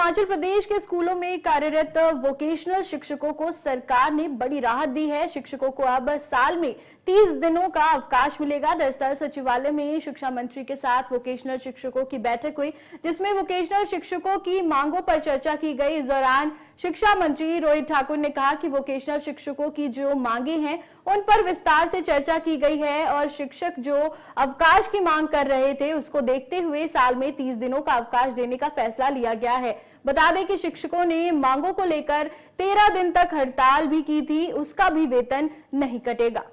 हिमाचल प्रदेश के स्कूलों में कार्यरत वोकेशनल शिक्षकों को सरकार ने बड़ी राहत दी है। शिक्षकों को अब साल में 30 दिनों का अवकाश मिलेगा। दरअसल सचिवालय में शिक्षा मंत्री के साथ वोकेशनल शिक्षकों की बैठक हुई, जिसमें वोकेशनल शिक्षकों की मांगों पर चर्चा की गई। इस दौरान शिक्षा मंत्री रोहित ठाकुर ने कहा कि वोकेशनल शिक्षकों की जो मांगे हैं उन पर विस्तार से चर्चा की गई है और शिक्षक जो अवकाश की मांग कर रहे थे उसको देखते हुए साल में 30 दिनों का अवकाश देने का फैसला लिया गया है। बता दें कि शिक्षकों ने मांगों को लेकर 13 दिन तक हड़ताल भी की थी, उसका भी वेतन नहीं कटेगा।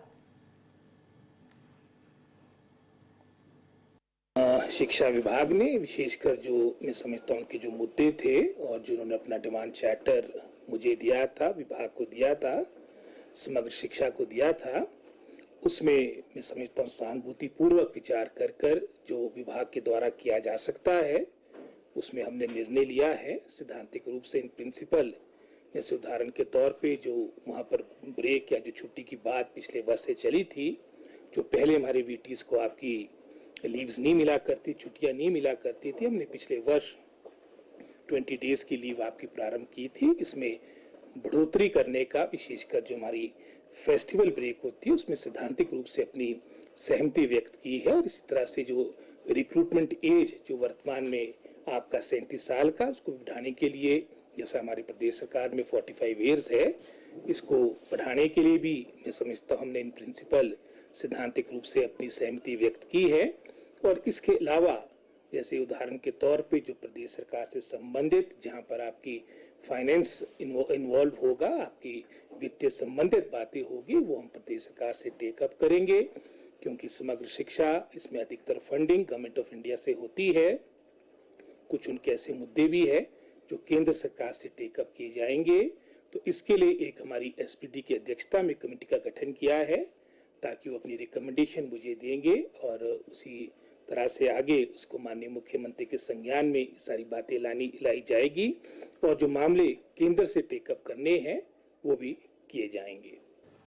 शिक्षा विभाग ने विशेषकर जो मैं समझता हूं उनके जो मुद्दे थे और जो उन्होंने अपना डिमांड चार्टर मुझे दिया था, विभाग को दिया था, समग्र शिक्षा को दिया था, उसमें मैं समझता हूं सहानुभूति पूर्वक विचार कर कर जो विभाग के द्वारा किया जा सकता है उसमें हमने निर्णय लिया है। सिद्धांतिक रूप से इन प्रिंसिपल, जैसे उदाहरण के तौर पे जो वहाँ पर ब्रेक या जो छुट्टी की बात पिछले वर्ष से चली थी, जो पहले हमारे वीटीज को आपकी लीव्स नहीं मिला करती, छुट्टियां नहीं मिला करती थी, हमने पिछले वर्ष 20 डेज की लीव आपकी प्रारंभ की थी। इसमें बढ़ोतरी करने का, विशेषकर जो हमारी फेस्टिवल ब्रेक होती है उसमें सैद्धांतिक रूप से अपनी सहमति व्यक्त की है। और इसी तरह से जो रिक्रूटमेंट एज जो वर्तमान में आपका 37 साल का, उसको बढ़ाने के लिए, जैसा हमारी प्रदेश सरकार में 45 ईयर्स है, इसको बढ़ाने के लिए भी मैं समझता हूँ हमने इन प्रिंसिपल सिद्धांतिक रूप से अपनी सहमति व्यक्त की है। और इसके अलावा जैसे उदाहरण के तौर पे जो प्रदेश सरकार से संबंधित, जहां पर आपकी फाइनेंस इन्वॉल्व होगा, आपकी वित्तीय संबंधित बातें होगी, वो हम प्रदेश सरकार से टेकअप करेंगे, क्योंकि समग्र शिक्षा इसमें अधिकतर फंडिंग गवर्नमेंट ऑफ इंडिया से होती है। कुछ उनके ऐसे मुद्दे भी है जो केंद्र सरकार से टेकअप किए जाएंगे। तो इसके लिए एक हमारी एसपीडी की अध्यक्षता में कमेटी का गठन किया है, ताकि वो अपनी रिकमेंडेशन मुझे देंगे और उसी तरह से आगे उसको माननीय मुख्यमंत्री के संज्ञान में सारी बातें लाई जाएगी और जो मामले केंद्र से टेकअप करने हैं वो भी किए जाएंगे।